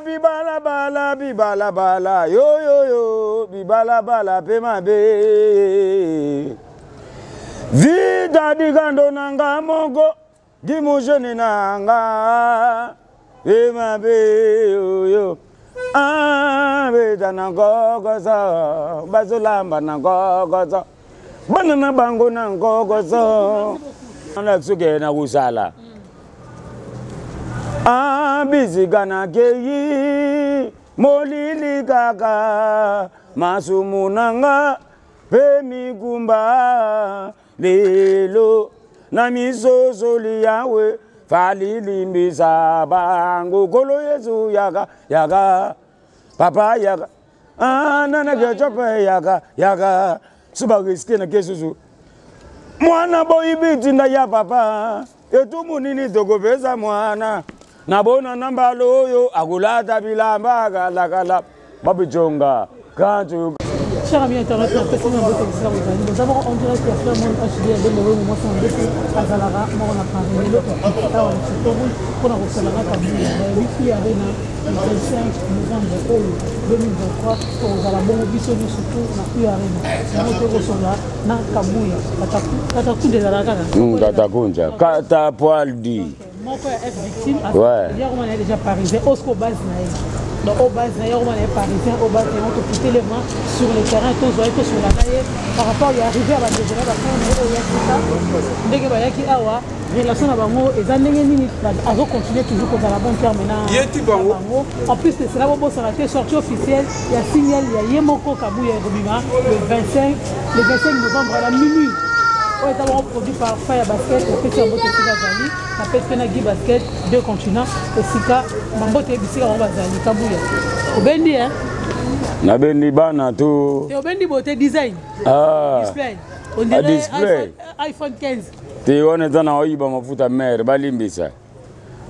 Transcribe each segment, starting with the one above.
bibala bala, bibala bala, yo yo yo, bibala bala, pema be. Vida digando nanga mongo, dimujeni nanga, pema be yo yo. Ah, beta nango gozo, bazulamba nango gozo, banana bango nango gozo. Anaksuke na usala. Ah, busy gana keyi, molili kaka, masumunanga, pemi gumba, lelo, na miso soli yawe, fali limbisa bango, kolo yesu yaga, yaga, papa yaga, ah, nana kechope yaga, yaga, subagriske na kesusu. Mwana boibiti nda ya papa, etu munini tokopesa mwana. Nabona namba loyo, agulata bilamba, galakala, babichonga, kanchu. Chers amis internautes, nous avons en direct la fleur monde HD à Delo, moi c'est un défi à Zalara, moi on a parlé de l'autre, pour la Rosalara Kabouya, l'Uki Arena, le 25 novembre 2023, pour Zalabon, Bissonu surtout, on a pu Arena, c'est notre Rosalara, na Kabouya, Katakou de Zalara. Katakunja, Katapoaldi. Mon père est victime, hier on est déjà parisien, Osco Baznaï. Donc au bas, d'ailleurs, on est parisien, au bas, on peut quitter les mains sur le terrain, tous les que sur la naïe, par rapport à arriver à la maison, dès que Bayaki Awa, relation à Bango, et ça n'est minute, à continuer toujours comme dans la bonne terme maintenant. En plus de cela, on s'est arrêté, sortie officielle, il y a signal, il y a Yemoko Kabouya et Robima, le 25 novembre à la minuit. On est d'abord produit par Faya Basket, le petit Ambote Zali, la pète Kenagi Basket, 2 continents, et Sika, Mambote Bissika Zali, Kabouya. Au Bendi, hein? Na Bendi Bana tout. Et au Bendi Beauté Design. Ah. Display. On dirait iPhone 15. Te on est dans Oiba Mafuta Mère, Balimbisa.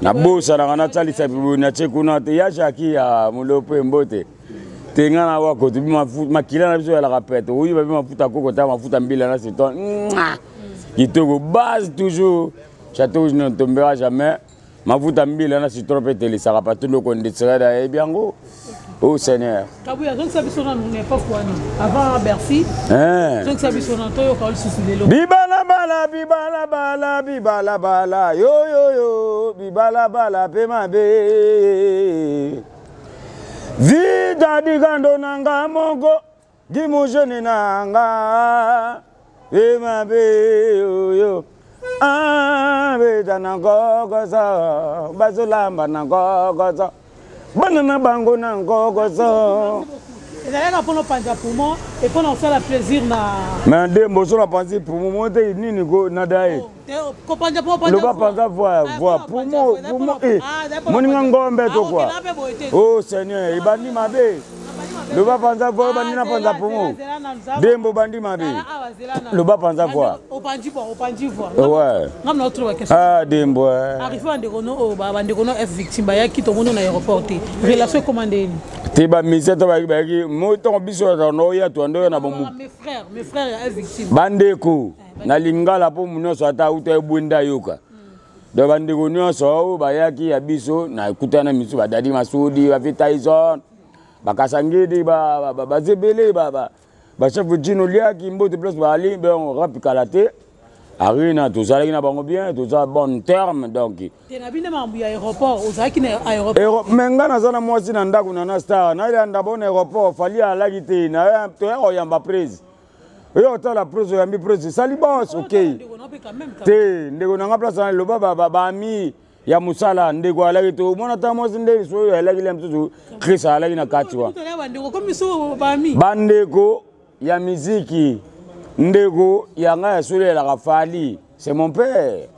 Na Bosa, na Chalisa, na Chekuna, te Yashaki, à Molope Mbote. Tengana wako tu makila na biso ya la rapete oui ba mafuta koko ta mafuta mbila na c'est ton qui te base toujours château ne tombera jamais mafuta mbila na c'est trop pété ça va pas tout le conditionnel et bien go oh Seigneur Kabouya donc ça biso na n'est pas quoi avant Bercy donc ça biso na to yo ka souci de l'eau bibala bala bibala bala bibala bala yo yo yo bibala bala pema be. Vida digando nanga mongo, dimujeni nanga, pema be yo yo. Ah, beta nango gozo, bazulamba nango gozo, banana bango nango gozo. Et d'ailleurs, pour nous penser pour moi, et pour nous faire le plaisir na. Mais des mots sur la pensée pour moi, monter ni nigo nadae. Le bas penser voir pour moi, mon ingombe to quoi. Oh Seigneur, il bandi ma bé. Le bas penser voir, bandi na penser pour moi. Dembo bandi ma bé. Le bas penser voir. Au pandi voir. Ouais. Ngam na trouver question. Ah dembo. Arrivé en Degono, bandi Degono F victime, ba ya ki to mono na aéroport. Relation commandée. Tiba mise to ba ki mo to biso to no ya to ndo na bomu. Mes frères est victime. Bandeko na lingala po muno so ata uta bunda yoka. Do bandeko nyonso ba ya ki ya biso na kutana misu ba dadi Masudi ba Tyson bakasangidi ba zebele ba chef Jino liaki mbote plus ba ali ben rap kalate. Arina tout ça na bango bien tout ça bon terme donc tena bine mambu ya aéroport ozaki na aéroport menga na zana mwasi na ndaku na star na ile anda bon aéroport fali ala kite na to ya oyamba prise yo to la prise oyambi prise sali boss okay te ndeko na nga place na loba ba ami ya musala ndeko ala kite mona ta mwasi ndeko so ala kile mtutu Chris ala kina katiwa bandeko ya muziki ndeko yanga ya sole la rafali c'est mon père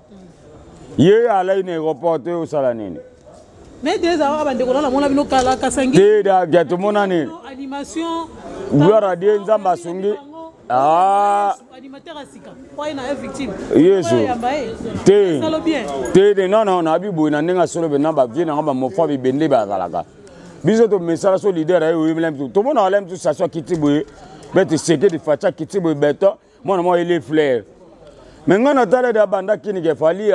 ye ala une aéroport au salanini mais déjà bandeko la mona bino kala kasangi te da gato mona ni animation gloire à Dieu nzamba sungi animateur asika kwa ina victime yesu te salo bien te non na bibo na ndinga solo be na ba vie na ba mo fa bi bende ba zalaka biso to message so leader ay oui même tout mona alem tout ça soit kitiboye mais tu sais que tu fais ça kitiboye beto moi il est fleur mais ngana tale da banda kini ke fali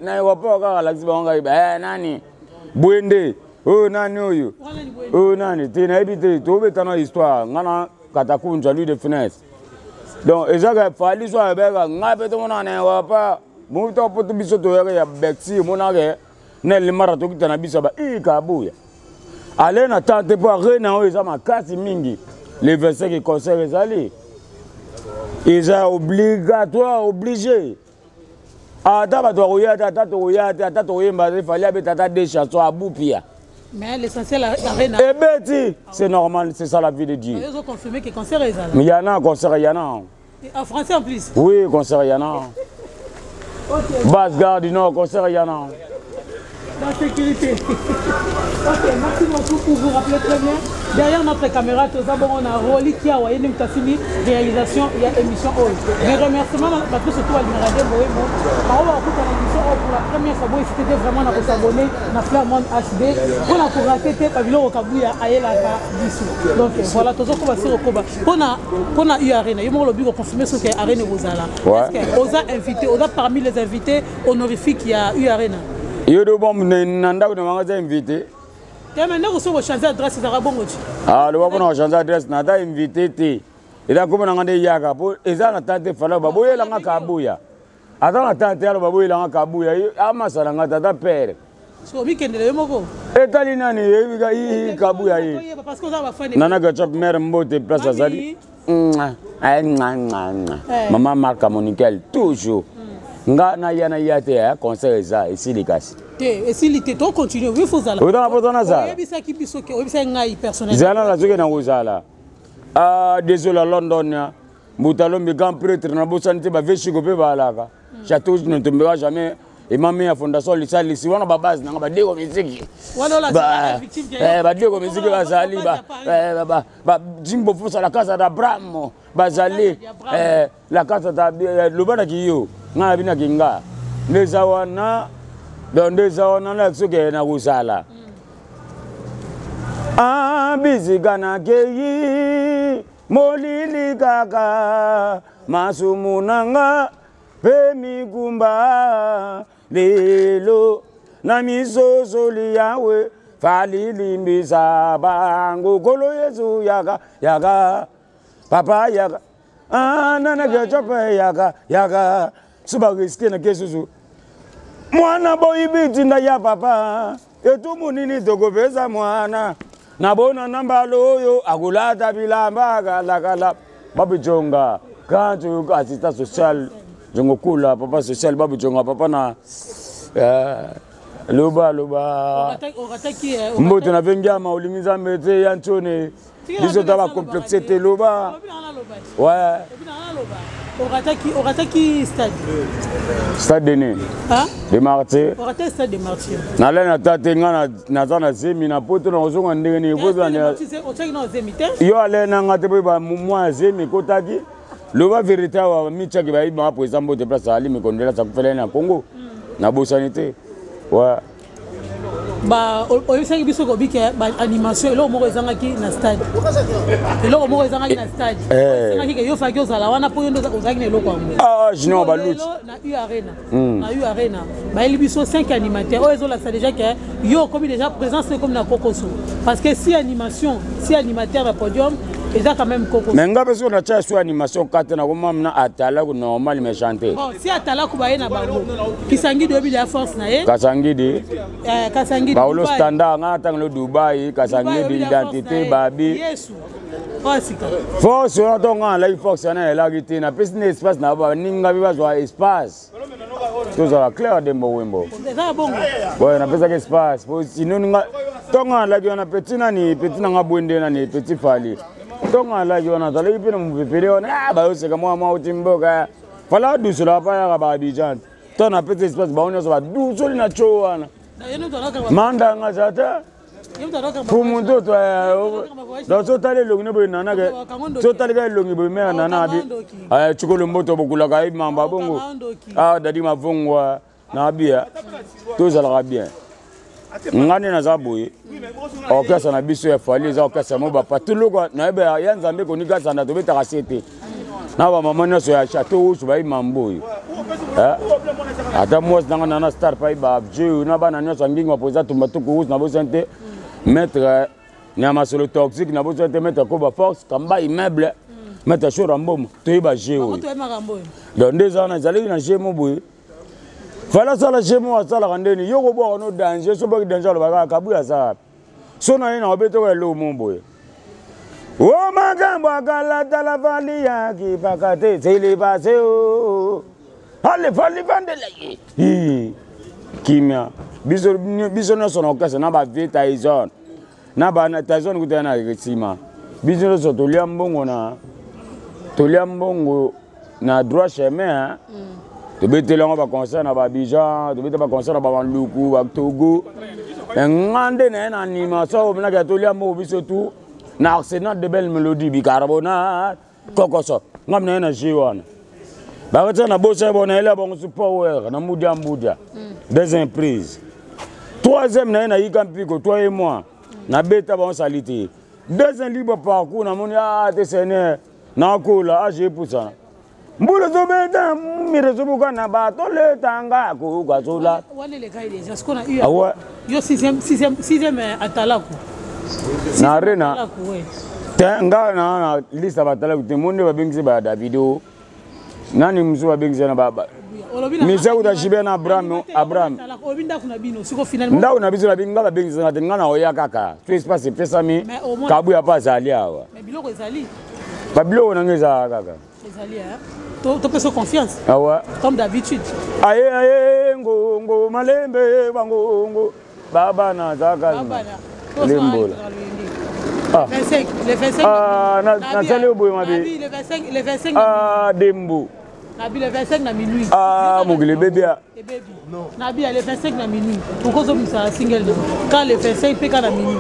na wapo ka la ziba nga nani bwende Oh nani oyo. Oh nani te na ebite to betana histoire ngana katakunja lui de finesse. Donc ezaka fali so abeka ngabe to mona ne wa pa mu to poto biso to ya bexi mona ke ne le mara to kitana biso ba ikabuya. Allez na tante po rena o eza makasi mingi. Les versets qui concernent les alliés. Ils sont obligatoires, obligés. Mais l'essentiel, la c'est normal, c'est ça la vie de Dieu. Ils ont confirmé que concert est là. Mais il y en a un concert, il y en a un. En français en plus. Oui, concert, il y en a un. Basse-Garde du Nord, concert, il y en a un. La sécurité. Ok, merci beaucoup pour vous rappeler très bien. Derrière notre caméra, tout d'abord, on a Roli qui a envoyé une réalisation, il y a émission Hall. Mes remerciements, parce que surtout à l'Iméradé, pour la première fois, c'était vraiment à s'abonner à Flamand HD. On a pour rater Pavillon au Kabouya, Aélaka, Bissou. Donc voilà, tout ça, on va se recouvrir. On a eu Arena, il y a le bureau confirmé ce qu'est Arena Ozala. Est-ce qu'on a invité, on a parmi les invités honorifiques, il y a eu Arena. Yo do bom nanda ko manga invité. Te maintenant ko so changer adresse za bongo ti. Ah le wapona changer adresse na da invité te. Ila ko na ngande yaka po eza na tante fala baboye la nga kabuya. Ata na tante ya baboye la nga kabuya ama sala nga tata père. So mi kendele moko. Etali nani yebiga yi kabuya yi. Parce que ça va faire nana ga chop mère mbote place azali. Maman marque Monikel toujours. Nga na yana yate ya conseil za ici les gars. Et si l'été to continue, il faut ça. On a pas dans ça. Il bisa ki biso ke, bisa ngai personnel. Zana la zoke na uzala. Ah désolé London ya. Mutalo mi grand prêtre na bosanté ba veshi ko pe ba alaka. Château ne tombera jamais. Et ma mère fondation lisali si wana ba base na ba deko musique. Wana la victime de ba deko musique ba zali ba jimbo fosa la casa d'Abraham ba zali la casa da le bana kiyo. Nga bina kinga ndeza wana ndeza wana na kusuke na kusala bizigana keyi molili kaka masumunanga pemi kumba lelo na misosoli yawe falili mbisa bangu kolo Yesu yaga papa yaga nana ke chope yaga suba risque na kesusu mwana boyibiti nda ya papa etumu nini tokopesa mwana nabona namba loyo akulata bilamba kala babijonga kantu assistant social jongokula papa social babijonga papa na loba mbote na vengia maulingiza mete yantone biso taba complexité loba ouais Orataki stade. Stade de né. Hein? De Martyrs. Orataki stade de Martyrs. Nala na tate nga na zana zemi na poto na ozonga ndenge ni poto na. Otaki na zemi te. Yo ale na ngate ba mwa zemi kotaki. Loba vérité wa michaki ba iba pour exemple de place ali me kondela sa kufela na Congo. Na bosanité. Ouais. Ba oyisaki biso ko bike ba animation elo moko ezangaki na stade elo moko ezangaki na stade ezangaki ke yo faki ozala wana po yo ndo ozaki na eloko yango jino baluti na U Arena ba eli biso 5 animateurs o ezola ça déjà que yo comme déjà présence comme na Kokoso parce que si animateur à podium eza quand même Kokoso mais ngabe so na cha sur animation kate na koma na atala ko normal me chanter bon si atala ko ba na bango kisangi de bi la force na ye kasangi de Paulo standard nga tang le Dubai kasangi de identité babi Yesu osika force on to nga la force na la gite na business espace na ba ninga bi ba zo espace tout ça clair de mo wembo ça bon bon na pesa que espace sinon nga to nga la ki na petit na nga bwende na ni petit fali to nga la ki na tala ipi na mpepele ona ba oseka mwa utimboka fala du sula pa ya ba Abidjan to na petit espace ba onyo so ba du soli na chowana manda nga zata pour mon dos dans ce tali longi bo nana ke so tali ga longi bo me nana bi chukolo moto bokula ka mamba bongo dadi mavongwa na bia tout ça la bien ngani na zaboye okasa na biso ya fali za okasa mo ba patuloko na be ya nzambe ko nika sana to beta kasete na ba mama na so ya chateau so ba mamboy ata mos na star pa ba je na ba na nyo sangingo poza tumba tuku na bo sente mettre nyama sur le toxique na besoin de mettre ko ba force kamba immeuble mettre sur rambo to iba géo donc 2 ans na zali na gémo boy fala sala gémo asala randeni yoko bo no danger so bo danger lo ba ka buya sa so na ina obeto ko lo mo boy o magambo akala tala vali ya ki pakate sele base o ale fali vandele kimia biso na sono kasa na ba vita izone na ba na tazone kutana resima biso so tolia mbongo na droit chemin to betela ngo ba concert na ba Bijan to betela ba concert na ba Luku ba Togo ngande na animation na ka tolia mbongo biso tout na arsenal de belle mélodie bicarbonate kokoso ngamna na jiwana ba na bosa bona ela bon support na mudia des imprises. 3e na Ikampiko, toi et moi, na beta bon salité. 2e libre parcours, na mon te seigneur, na kola, j'ai pour ça. Mboulo zobeta, mirezobuka na bato le tanga ko gazola. Wale les gars déjà ce qu'on a eu. Yo 6e atalako. Na arena. Tenga na liste atalako te monde ba bengisi ba Davido. Nani mzu ba bengisi na baba. Misa uda shibena Abraham. Nda una biso la binga ba bengisi na tenga na oya kaka. Tu espace pesa mi kabu ya pa zali awa. Mais biloko ezali. Ba biloko na ngeza kaka. Ezali tu peux se confiance. Ah ouais. Comme d'habitude. Aye ngo malembe bango baba na zaka. Baba na. Lembola. Le 25. Ah na sali oboy mabi. Le 25. Ah dembo. Nabi le 25 na minuit. Ah mugile bébé. Non. Nabi le 25 na minuit. Pourquoi ça single quand le 25 pe kana minuit.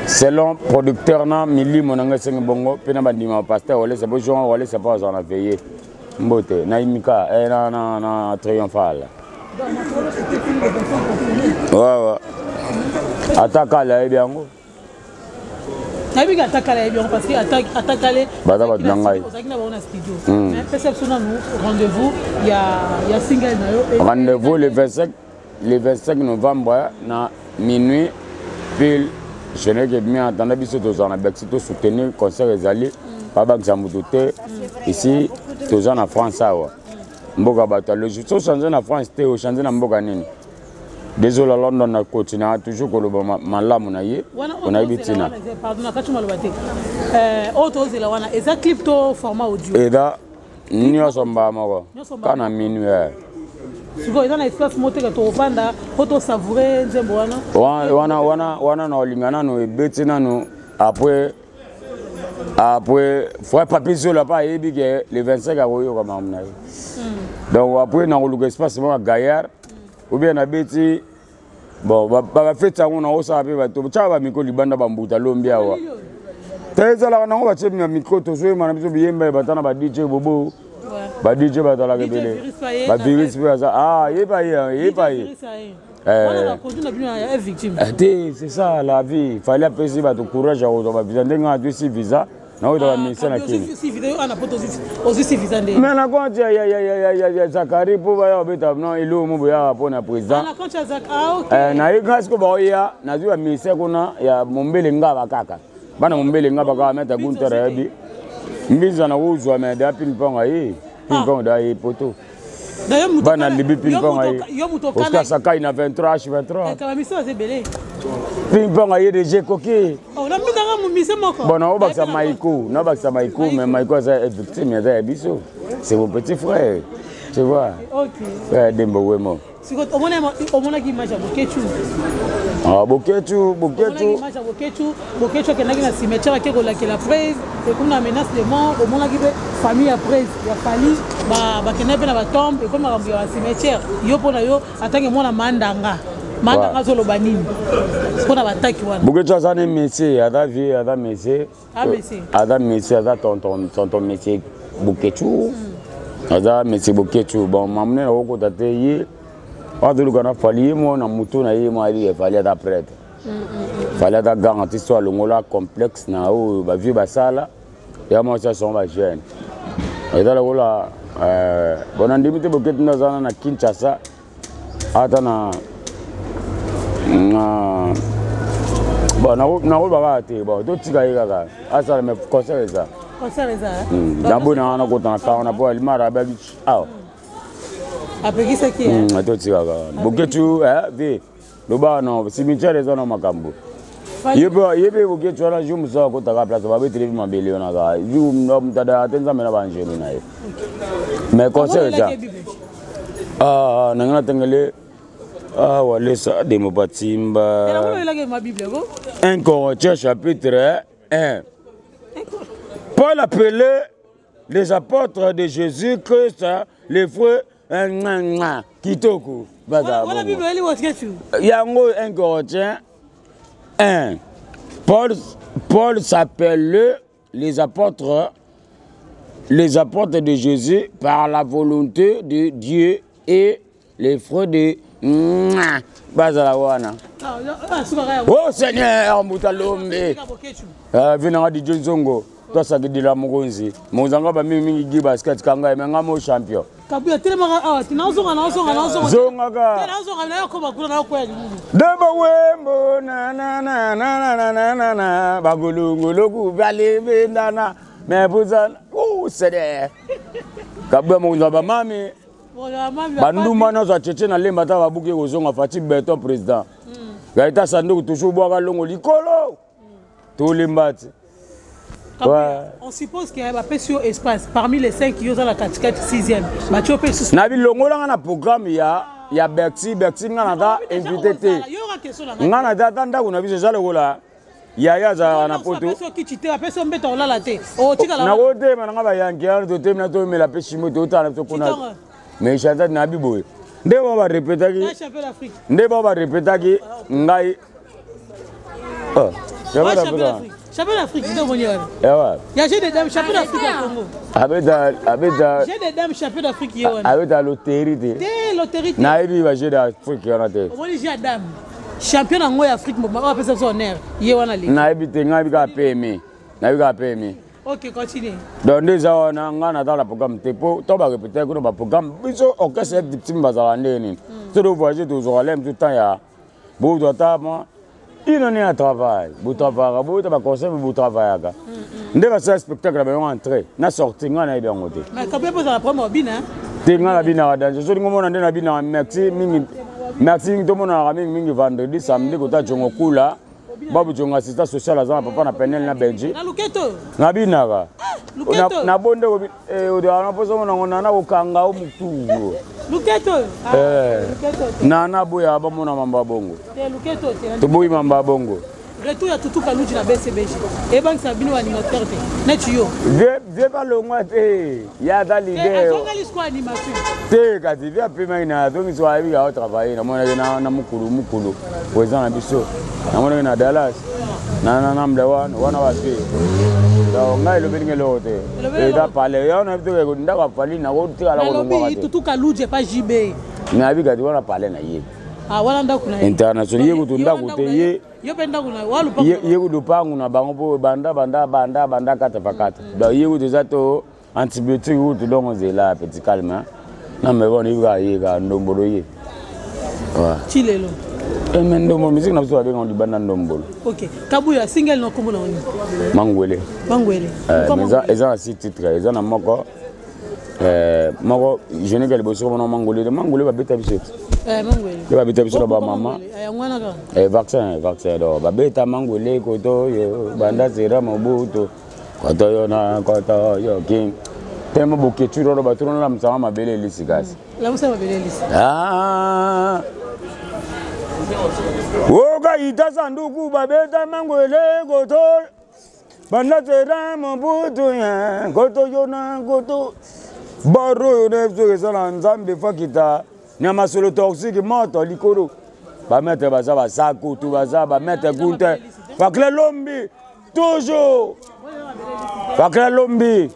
Selon producteur na mili monanga seng bongo pena bandima pasteur wala c'est bonjour wala c'est pas en a veillé. Mbote na imika na triomphal. Ouais. Attaque là bien ngo. Nabi attaque là bien parce que attaque là. Bada ngai. Ozakina ba na studio. Mais perception na nous rendez-vous il y a single na yo. Rendez-vous le 25 novembre na minuit pile. Je n'ai que bien entendu biso tozana na Bexito soutenir concert ezali Baba Xamutote ici tozana na France awa. Mboka bato le jour changer na France te o changer na mboka nini. Désolé London na continue toujours ko loba malamu na ye. On a bitina. Pardon na kachuma lobate. Auto zela wana eza clip to format audio. Eda nyoso mbamako. Kana minuit. Siko eza na espace moteka to ofanda photo savourer nzembo wana na olingana no ebetina no après faut papier sur la pas ebi que le 25 a koyo kama mna. Donc après na oluka espace mo gaillard ou bien na beti bon ba feta ngona osabe ba to chaba miko libanda bambuta lombia wa. Teza la na ba chemi miko to zo mana biso biyemba batana ba DJ bobo. Ba DJ batala kebele. Ba virus ça yeba. C'est ça la vie. Fallait apaiser votre courage à votre visa. N'enga tu si visa. Na oda mission na kini. Si vidéo ana poto aussi visa ndé. Mais na quand ya Zakari pour ba obeta non ilo mo ya pona président. Na quand ya Zakari OK. Na ikas ko ba ya na zua mission kuna ya mombele ngaba kaka. Bana mombele ngaba ka meta guntere yabi. Mbiza na uzwa me da pin ponga yi. Pin ponga da yi poto. Bana libi ping pong ay. Oscar Sakai na 23h23. Ka mission c'est belé. Ping pong ay de coquille. Oh la mina mo mission moko. Bon on baksa Maïko, na baksa Maïko mais Maïko est victime ya biso. C'est mon petit frère. Tu vois. OK. Frère Dembo Wemo. Si ko omona ki image Bokechu. Ah Bokechu. Bokechu ke na cimetière ke ko la prise et comme na menace de mort omona ki famille après ya fali ba kenepe na ba tombe et comme rambu ya cimetière yo pona yo atange mona mandanga zolo banini pona bataki wana Bokechu ça ne métier ada vie ada métier ada tonton métier Bokechu ada métier Bokechu bon mamne na ko tate yi adulu kana fali mo na mutu na yi mo ali fali ada prêtre fallait da garantie soit le ngola complexe na o ba vie ba sala ya mo ça sont ba jeune et dans la ngola bon ndimite Bokechu na zana na Kinshasa Bon, on va bon, d'autres gars, ah ça me concerne ça. Concerne ça. D'abord, on a côté on a pas le mal avec ah. Après qui c'est qui est? D'autres gars. Boketu, vi. Le bas non, cimetière les zones makambo. Yebe boketu na jumu ça côté la place, va être ma belle on a. Jumu no mtada atenza mena banjero na. Mais concerne ça. Ah, nangana tengele. Ah, ouais, ça, des mots batimba. 1 Corinthiens chapitre 1. Paul appelait les apôtres de Jésus-Christ, les frères, Kitoko. Yango 1 Corinthiens 1. Paul s'appelait les apôtres de Jésus par la volonté de Dieu et les frères de Bazalawana. Oh Seigneur, Moutalombe. Venanga di Jonzongo. Toi ça dit la Mogonzi. Mozanga ba mingi gi basket kanga menga mo champion. Kabuya telema tinazonga zonga ga. Tinazonga na yako bakula na kweli. Deba wembo na bagulungu loku bale bendana. Mais buzana. Oh Seigneur. Kabuya mozanga ba mami. Banduma na za cheche na lemba ta babuke kozonga fati beton président. Gaita sanduku toujours boka longo likolo. To lembati. On suppose qu'il y a un peu sur espace parmi les 5 qui sont dans la 6e. Mathieu peut se na bilongo na programme ya Berti ngana ta invité te. Ngana ta tanda kuna biso za lokola. Ya za na poto. Na wote mana ngaba yangi to temna to mela peshimo to tana to kuna. Mais chantat na biboy. Nde ba répéter ki. Nde ba répéter ki ngai. Oh, champion d'Afrique, c'est bon. Il y a des dames champion d'Afrique au Congo. J'ai des dames champion d'Afrique hier. Avec la loterie. Loterie. Na ibi ba j'ai d'Afrique on a té. On dit j'ai dame. Champion en Afrique, on va faire son honneur. Hier on a li. Na ibi te ngai ka PMI. Na ibi ka PMI. OK, continue. Donc déjà on a ngana dans la programme tepo, to ba répéter ko ba programme biso orchestre de team bazala ndeni. To do voyager toujours l'aime tout temps ya. Bo do ta moi. Il en est à travail. Vous travaillez, vous travaillez, vous travaillez. Vous avez un spectacle, vous entrez. Vous sortez, vous avez bien monté. Mais quand vous avez la première bine, hein? Vous avez bien dans. Je suis en train merci. Merci, tout le monde a ramené vendredi, samedi, quand tu as coula. Babu jonga assistant social à papa na penel na Belgique. Na luketo. Na binaka. Luketo. Na bonde o na poso na okanga o mutu. Luketo. Luketo. Na boya ba mona mamba bongo. Luketo. To boyi mamba bongo. Retour ya tutu kanuji na BCBG. E bank sabino animateur te. Net yo. Viens pas le mois te. Ya da l'idée. Journaliste quoi animation. Te kati via pema ina donc so abi ga travailler na mona na mukulu. Weza na biso. Na mona na Dallas. Na mlewa wana wasi. Donc ngai lo bengi lo te. E da pale ya na bito ko ndaka pali na ko tika la ko ngwa. Tutu kaluje pas JB. Na abi ga wana pale na ye. Ah wala ndakuna ye. International ye kutunda kute ye. Yo penda kuna walu pa. Ye kudupangu na bango po banda kata pakata. Donc ye kutuza to antibiotique kutu longo zela petit calme. Na me bon iba ye ga ndombolo ye. Wa. Chilelo. Mais ndombo musique na biso abenga libanda ndombolo. OK. Kabuya single no komona oni. Mangwele. Mais eza na six titres, eza na moko moko je ne gale boso na mangwele ba beta biso. Mangwele. Ba beta biso ba mama. Ayangwana ka. Vaccin do ba beta mangwele koto yo banda zera mobuto. Koto yo na koto yo king. Temo buketuro ba turona la msama mabele lisigasi. La msama mabele lisi. Ah. Oga ita sanduku babeta mangwele koto banda zera mobuto ya koto yo na koto baro yo nefso kesala nzambe fakita nyama solo toxique moto likoro ba mettre baza ba sako tu baza ba mettre gunte fakle lombi toujours fakle lombi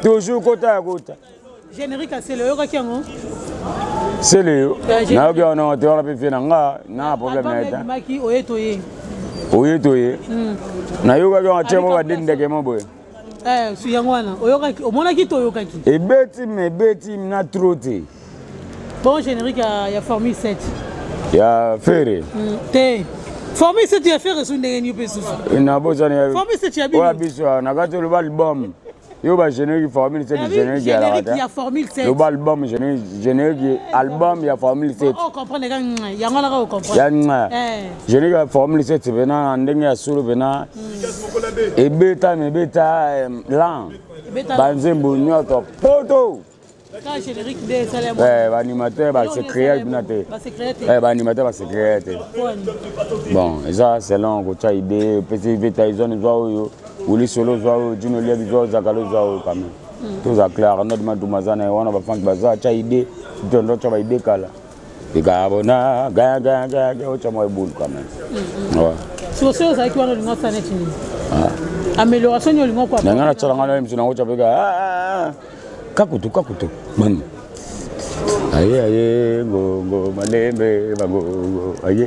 toujours kota ya kota générique c'est le yoga kiango c'est le na yo na te ora pe fina nga na problème na eta maki oyetoye na yo ga chemo ba dindeke moboye suyangwana oyoka omona ki toyoka ki ebeti na trote bon générique ya formule 7 ya fere te Formule c'est tu as fait reçu ndenge pe susu. Na boza ne. Formule c'est tu as bien. Ouais biso na gato le album. Yo ba générique formule c'est du générique à la il y a formule 7. Le album générique album il y a formule 7. On comprend les gars, il y a ngala ko comprendre. Ya générique formule 7 c'est bena ndenge ya solo bena. Et beta mais beta lent. Banzembo nyoto poto. Quand générique de Salem. Animateur va se créer binate. Animateur va se créer. Bon, ça c'est long ko cha idée petit beta ils ont zo ou les solos zo dino lia bizo zakalo zo quand même. Tout ça clair notre madumazana wana ba funk baza cha idée dondo cha ba idée kala. Bigabona ga o cha mo bul quand même. Ouais. Sur ce ça qui wana lingo sana chini. Amélioration yo lingo quoi. Ngana cha ngana msina ko cha bega kakutu man aye go malembe bago aye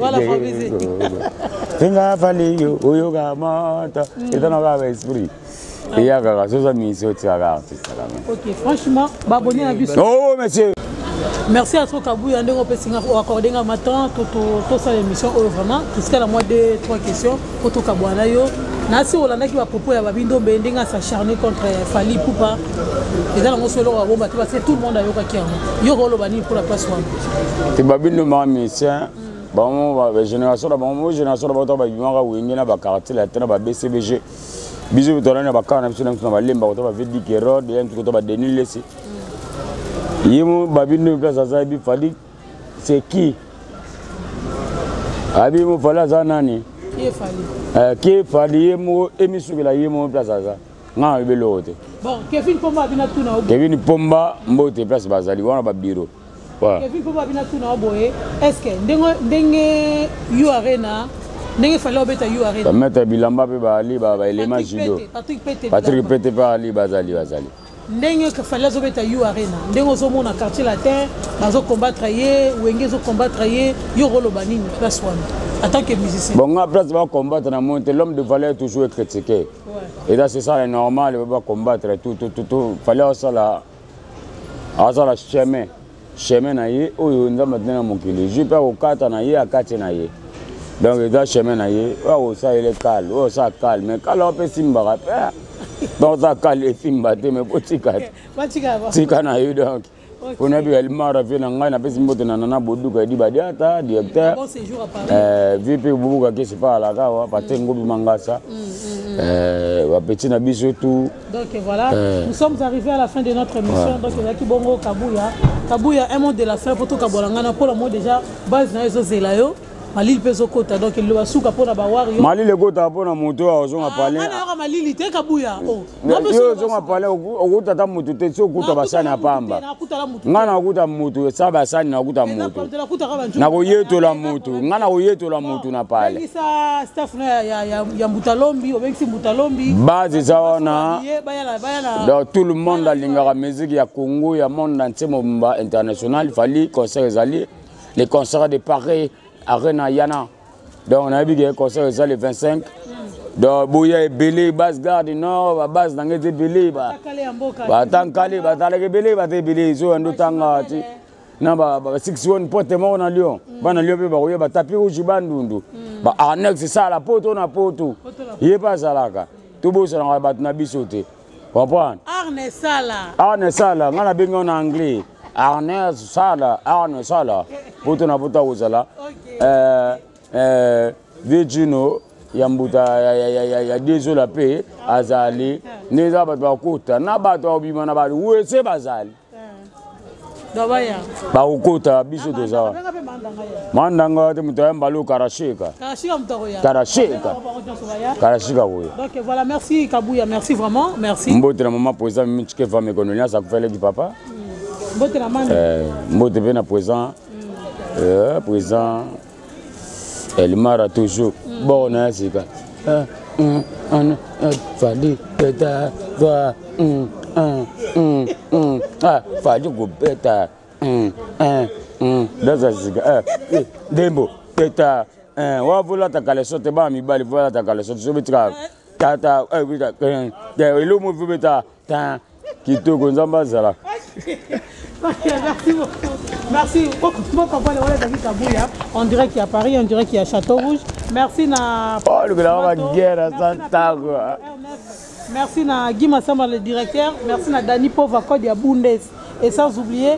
tenga fali yo oyoga mata etana ga esprit et ya ga so ça mi so tia ga artiste là. OK, franchement babonné à biso. Oh monsieur. Merci à toi Kabouya ndeko pesinga au accorder nga matin to ça l'émission vraiment jusqu'à la moitié de 3 questions pour to kabwana yo. Nasi olanda ki ba propos ya babindo bendenga s'acharner contre Fali Poupa. Et dans le solo wa bomba parce que tout le monde a yoka ki yo rolo bani pour la place wana. Ti babindo ma mission bon ba génération ba to ba bimanga wingi na ba quartier la tena ba BCBG. Biso to na ba kana biso na ba lemba to ba vidi ke road et to ba Denis Lesi. Yimo babindo place azabi Fali c'est qui? Abi mo Fali zanani? Qui est Fali? Qui Fali yemo emisu la yemo place aza. Nga belote. Bon, Kevin Pomba bina tuna obo. Kevin Pomba mbote place bazali wana ba bureau. Voilà. Kevin Pomba bina tuna obo est-ce que ndenge you arena ndenge Fali obeta you arena. Ba mettre bilamba pe ba ali ba élément judo. Patrick Pete pa ali bazali. Ndenge que Fali obeta you arena. Ndenge ozomona quartier latin bazo combattre yé ou engezo combattre yé yo rolo banini place wana. En tant que musicien. Bon, après, tu vas combattre dans le monde, l'homme de valeur toujours être critiqué. Ouais. Et là, c'est ça, c'est normal, il va combattre tout. Il fallait ça là. Ça chemin. Chemin, où il y a maintenant mon kilo. Je peux au 4 naïe à 4 naïe. Donc, il y a chemin naïe. Oh, ça, il est calme. Oh, ça, calme. Mais quand on peut simba, donc ça, calme et simba, mais pour tika. Tika naïe, donc. On a vu elle m'a rafé dans la personne qui n'a boudou qui dit badiata directeur VP Bouga qui se parle là quoi parce ngo mangasa wa petit na biso tout. Donc voilà, nous sommes arrivés à la fin de notre émission. Donc il y a qui bongo Kabouya un mot de la fin pour tout Kabolangana pour le mot déjà base na ezo zelayo Malil peso kota donc il va souka pour na bawario Malil le kota pour na moto ozonga parler ana Malil te Kabouya oh yo ozonga parler okuta ta moto te so kuta basana pamba ngana okuta moto sa basani na okuta moto na koyetola moto ngana koyetola moto na parler ça staff ya Mbutalombi obengisi Mbutalombi base ça wana donc tout le monde alingaka musique ya Congo ya monde entier momba international fali concert ezali les concerts de Paris Arena Yana. Donc on a vu que le concert est le 25. Donc Bouya est belé, base garde nord, base dans les belé. Tankale, Batalé belé, Batalé, ils ont un autre tanga. Non, 61 pote mort en Lyon. Ban Lyon, Baouya, Batapi ou Jibandundu. Arnex, c'est ça, la pote, on a pote. Il n'est pas ça là. Tout beau, c'est dans la batnabi sauté. Comprends? Arne Sala. Arne Sala, on a bien en anglais. Arne Sala. Poto na pota uzala. Virgino yambuta ya dezola pe azali neza bato bakota na bato obima na bato wese bazali. Dabaya. Ba ukota biso toza. Mandanga te mutaya mbalo karashika. Karashika mutakoya. Karashika koya. Donc voilà, merci Kabouya, merci vraiment, merci. Mbote na maman président Michike femme colonia ça fait le du papa. Mbote na mama. Mbote na président président elle mara toujours bon na sika fali peta va fali go peta daza sika dembo peta wa vola ta kaleso te ba mi bali vola ta kaleso so betra tata elo mo beta ta kitoko nzamba zala. Merci beaucoup. Merci. On dirait qu'il y a Paris, on dirait qu'il y a Château Rouge. Merci na. Oh, le gars va guerre sans tago. Merci na Guy Massamba le directeur. Merci na Dani Pova Code ya Bundes. Et sans oublier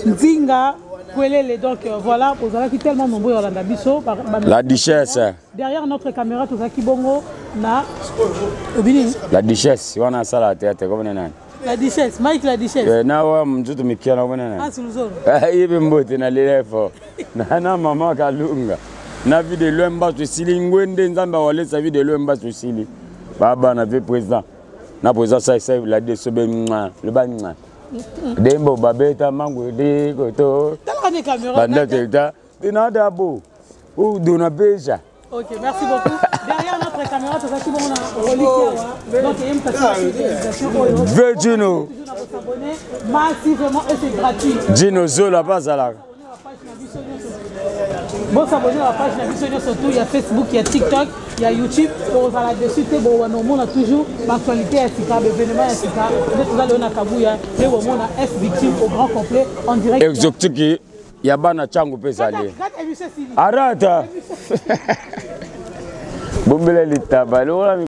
Nzinga Kwelele. Donc voilà, vous avez tellement nombreux à la biso. La duchesse. Derrière notre caméra, tout ça qui bongo na. La duchesse, on a ça la théâtre comme on La duchesse, Mike la duchesse. Na wa mjuto mikiana bwana. Ah Suluzoro. Ibe mbote na lelefo. Na mama kalunga. Na vie de l'emba to sili ngwende nzamba wale sa vie de l'emba to sili. Baba na vie président. Na président ça la de sobe le ba nwa. Dembo babeta mangu de koto. Tala ni caméra. Banda telta. Dinada bo. Ou dona beja. Ok, merci beaucoup. Derrière notre caméra, tout ça qui bon na reliquia. Donc il y a une participation. Ve Gino. Massivement et c'est gratuit. Gino Zola pas à la. Bon, s'abonner à la page Nabisonia surtout, il y a Facebook, il y a TikTok, il y a YouTube. Bon, on a dessus, on a toujours l'actualité à Sika, l'événement à Sika. Vous allez on a Kabouya, et on a S victime au grand complet en direct. Exotique, il y a Bana Chango Pesale. Arrête! Bombele l'Itabalo.